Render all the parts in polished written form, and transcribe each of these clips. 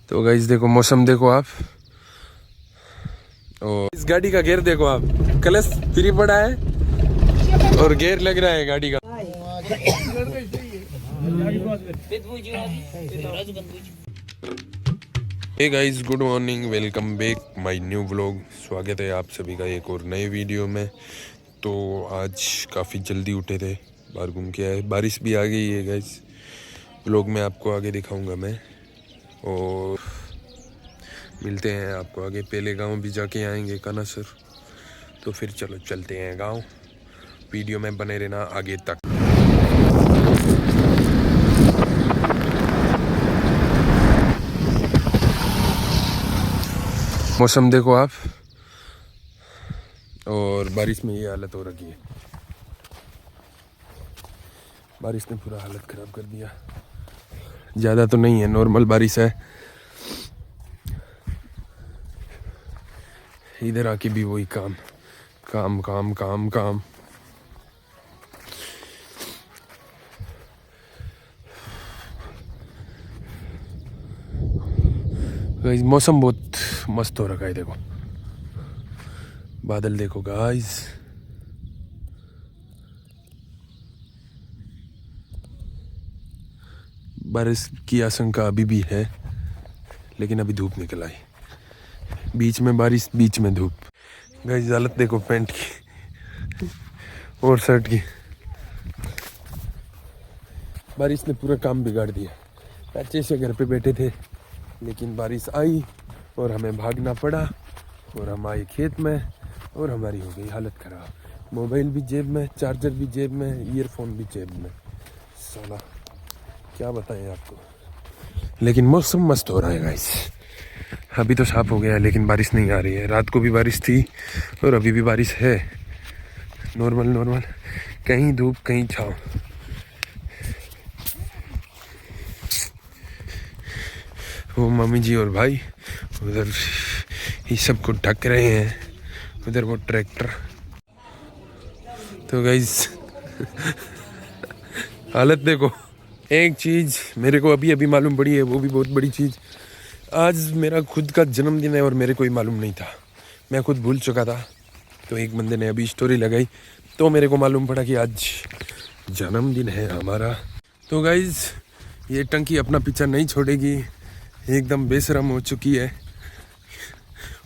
तो गाइस देखो मौसम देखो आप, और इस गाड़ी का गियर देखो आप, क्लच फ्री पड़ा है और गियर लग रहा है गाड़ी का। Hey guys, good morning, welcome back my new vlog. स्वागत है आप सभी का एक और नए वीडियो में। तो आज काफ़ी जल्दी उठे थे, बाहर घूम के आए, बारिश भी आ गई है गाइस। व्लॉग में आपको आगे दिखाऊंगा मैं, और मिलते हैं आपको आगे। पहले गांव भी जाके आएंगे कानासर, तो फिर चलो चलते हैं गांव। वीडियो में बने रहना आगे तक। मौसम देखो आप, और बारिश में ये हालत हो रखी है। बारिश ने पूरा हालत ख़राब कर दिया। ज़्यादा तो नहीं है, नॉर्मल बारिश है। इधर आके भी वही काम काम काम काम काम। गाइस मौसम बहुत मस्त हो रखा है, देखो बादल देखो गाइस। बारिश की आशंका अभी भी है, लेकिन अभी धूप निकल आई। बीच में बारिश, बीच में धूप। गाइस हालत देखो पैंट की और शर्ट की। बारिश ने पूरा काम बिगाड़ दिया। अच्छे से घर पे बैठे थे, लेकिन बारिश आई और हमें भागना पड़ा, और हम आए खेत में, और हमारी हो गई हालत ख़राब। मोबाइल भी जेब में, चार्जर भी जेब में, ईयरफोन भी जेब में। साला क्या बताएं आपको। लेकिन मौसम मस्त हो रहा है गाइस। अभी तो साफ हो गया है, लेकिन बारिश नहीं आ रही है। रात को भी बारिश थी और अभी भी बारिश है। नॉर्मल नॉर्मल, कहीं धूप कहीं छाँव। वो मम्मी जी और भाई उधर ये सब को ढक रहे हैं, उधर वो ट्रैक्टर। तो गाइस हालत देखो। एक चीज़ मेरे को अभी अभी मालूम पड़ी है, वो भी बहुत बड़ी चीज़। आज मेरा खुद का जन्मदिन है और मेरे को ही मालूम नहीं था। मैं खुद भूल चुका था, तो एक बंदे ने अभी स्टोरी लगाई, तो मेरे को मालूम पड़ा कि आज जन्मदिन है हमारा। तो गाइस ये टंकी अपना पीछा नहीं छोड़ेगी, एकदम बेशरम हो चुकी है।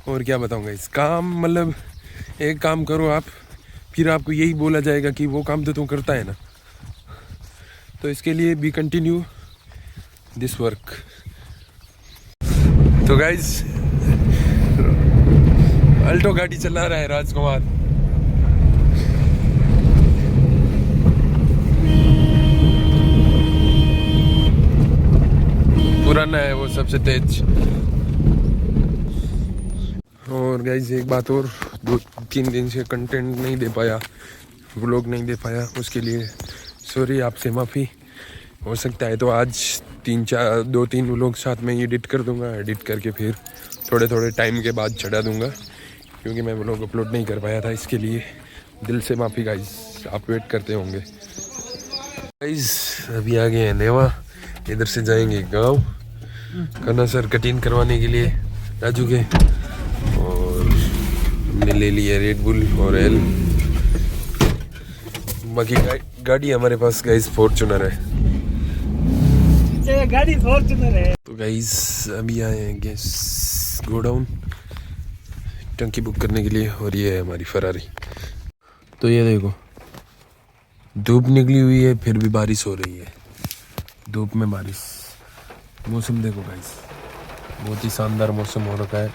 और क्या बताऊंगा इस काम, मतलब एक काम करो आप, फिर आपको यही बोला जाएगा कि वो काम तो तू करता है ना। तो इसके लिए बी कंटिन्यू दिस वर्क। तो गाइज अल्टो गाड़ी चला रहा है राजकुमार। पुराना है वो, सबसे तेज। और गाइज एक बात और, 2-3 दिन से कंटेंट नहीं दे पाया, व्लॉग नहीं दे पाया, उसके लिए सॉरी, आपसे माफ़ी। हो सकता है तो आज 2-3 व्लॉग साथ में एडिट कर दूंगा। एडिट करके फिर थोड़े थोड़े टाइम के बाद चढ़ा दूंगा, क्योंकि मैं व्लॉग अपलोड नहीं कर पाया था। इसके लिए दिल से माफ़ी गाइज, आप वेट करते होंगे। गाइज अभी आ गए हैं नेवा, इधर से जाएंगे गाँव कानासर कटिंग करवाने के लिए राजू के। और हमने ले लिया रेड बुल और एल। बाकी गाड़ी हमारे पास गाइस फॉर्च्यूनर है। गाड़ी फॉर्च्यूनर है। तो गाइस अभी आए हैं गैस गोडाउन टंकी बुक करने के लिए, और ये है हमारी फरारी। तो ये देखो धूप निकली हुई है, फिर भी बारिश हो रही है। धूप में बारिश, मौसम देखो गाइस, बहुत ही शानदार मौसम हो रखा है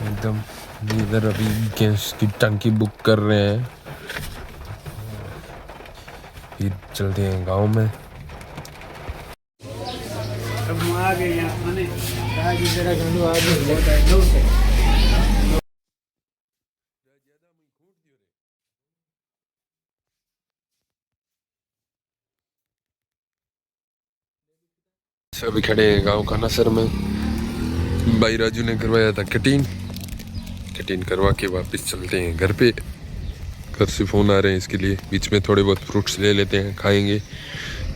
एकदम। इधर अभी गैस की टंकी बुक कर रहे हैं, फिर चलते हैं गांव में। अब हम आ गए यहाँ, माने आज जरा गंदू आ गया, बहुत है दो से। अभी खड़े हैं गांव कानासर में। भाई राजू ने करवाया था कटिंग करवा के वापस चलते हैं घर पे। घर से फ़ोन आ रहे हैं इसके लिए, बीच में थोड़े बहुत फ्रूट्स ले लेते हैं, खाएंगे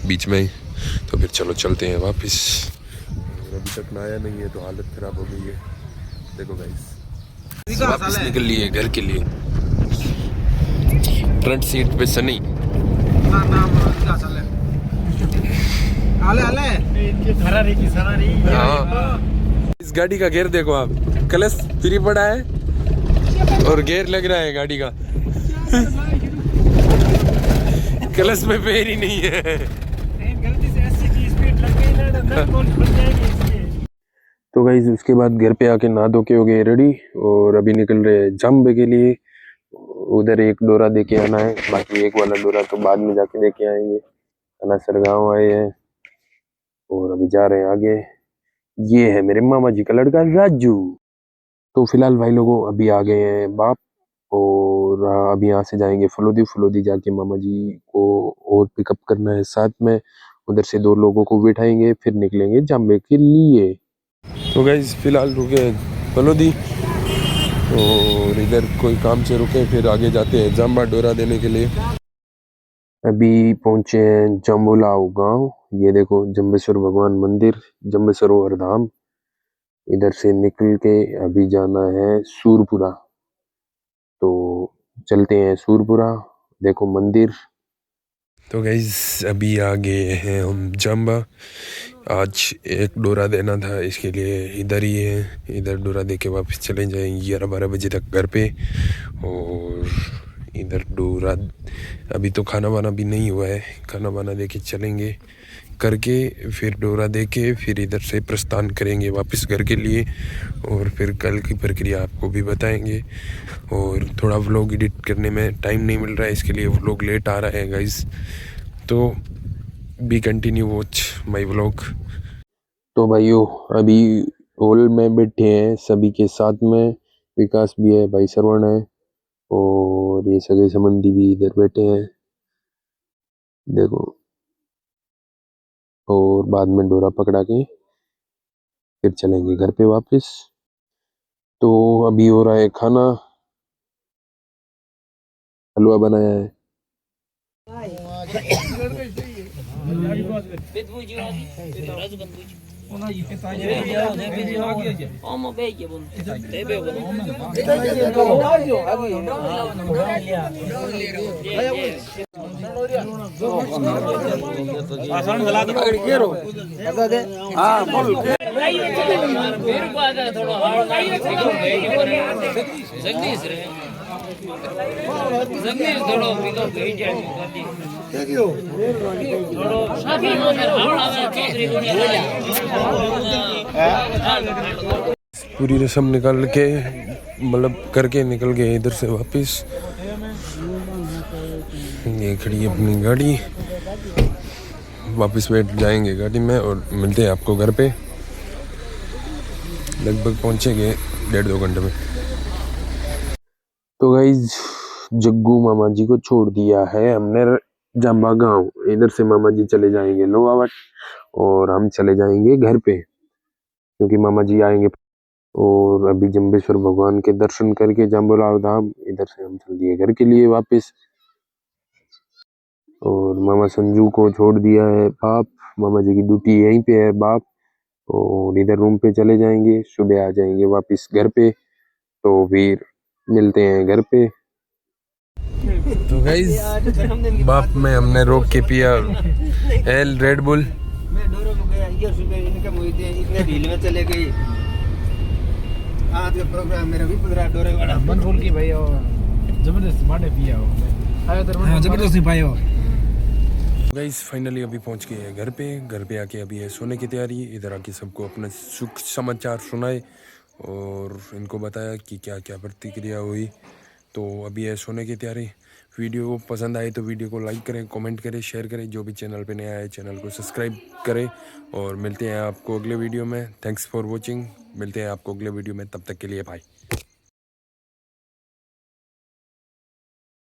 बीच में ही। तो फिर चलो चलते हैं वापस। अभी तक नहाया नहीं है तो हालत ख़राब हो गई है। देखो गाइस वापस निकल लिए घर के लिए। फ्रंट सीट पे सनी। हाँ इस गाड़ी का गियर देखो आप, क्लच फ्री पड़ा है और गियर लग रहा है गाड़ी का। क्लच में पैर ही नहीं है। तो गाइस उसके बाद घर पे आके नहा धो के हो गए रेडी और अभी निकल रहे हैं जंब के लिए। उधर एक डोरा दे के आना है, बाकी एक वाला डोरा तो बाद में जाके दे के आएंगे। अनासर गाँव आए हैं और अभी जा रहे हैं आगे। ये है मेरे मामा जी का लड़का राजू। तो फिलहाल भाई लोगों अभी आ गए हैं बाप और अभी यहाँ से जाएंगे फलोदी। फलोदी जाके मामा जी को और पिकअप करना है साथ में। उधर से 2 लोगों को बिठाएंगे फिर निकलेंगे जाम्बे के लिए। तो गाइस फिलहाल रुके फलोदी और इधर कोई काम से रुके फिर आगे जाते हैं जाम्बा डोरा देने के लिए। अभी पहुंचे हैं जम्बुलाव गांव। ये देखो जम्बेश्वर भगवान मंदिर, जम्बेश्वर धाम। इधर से निकल के अभी जाना है सूरपुरा। तो चलते हैं सूरपुरा, देखो मंदिर। तो गाइस अभी आ गए हैं हम जाम्बा। आज एक डोरा देना था इसके लिए इधर ही है। इधर डोरा दे के वापस चले जाएंगे 11-12 बजे तक घर पे। और इधर डोरा अभी तो खाना वाना भी नहीं हुआ है, खाना वाना दे के चलेंगे करके फिर डोरा दे के फिर इधर से प्रस्थान करेंगे वापस घर के लिए। और फिर कल की प्रक्रिया आपको भी बताएंगे। और थोड़ा व्लॉग एडिट करने में टाइम नहीं मिल रहा है, इसके लिए व्लॉग लेट आ रहा है गाइस। तो B continue watch my vlog. तो भाइयों अभी हॉल में बैठे हैं सभी के साथ में। विकास भी है, भाई श्रवण है और ये सगे संबंधी भी इधर बैठे हैं देखो। और बाद में डोरा पकड़ा के फिर चलेंगे घर पे वापस। तो अभी हो रहा है खाना, हलवा बनाया है। पूरी रस्म निकाल के मतलब करके निकल गए इधर से वापस। ये खड़ी है अपनी गाड़ी, वापस बैठ जाएंगे गाड़ी में और मिलते हैं आपको घर पे। लगभग पहुंचेंगे 1.5-2 घंटे में। तो गाइज जग्गू मामा जी को छोड़ दिया है हमने जाम्बा गांव। इधर से मामा जी चले जाएंगे लोहावट और हम चले जाएंगे घर पे क्योंकि मामा जी आएंगे। और अभी जम्बेश्वर भगवान के दर्शन करके जाम्बुलाव धाम इधर से हम चल दिए घर के लिए वापस। और मामा संजू को छोड़ दिया है बाप, मामा जी की ड्यूटी यहीं पे है बाप। और इधर रूम पे चले जाएंगे, सुबह आ जाएंगे वापस घर पे। तो फिर मिलते हैं घर पे। तो गाइस बाप में हमने रोक के पिया एल रेड बुल। मैं डोरो को गया ये सुबह इनका मुझे इतने ढील में चले गई। आज का प्रोग्राम मेरा भी पूरा डोरे वाला मन फुल की भाई और जबरदस्त माटे पिया हो आयो दर हां जबरदस्त नहीं पायो। गाइस फाइनली अभी पहुंच गए हैं घर पे। घर पे आके अभी है सोने की तैयारी। इधर आके सबको अपना सुख समाचार सुनाए और इनको बताया कि क्या क्या प्रतिक्रिया हुई। तो अभी है सोने की तैयारी। वीडियो पसंद आए तो वीडियो को लाइक करें, कमेंट करें, शेयर करें। जो भी चैनल पे नया है चैनल को सब्सक्राइब करें और मिलते हैं आपको अगले वीडियो में। Thanks for watching. मिलते हैं आपको अगले वीडियो में, तब तक के लिए बाय।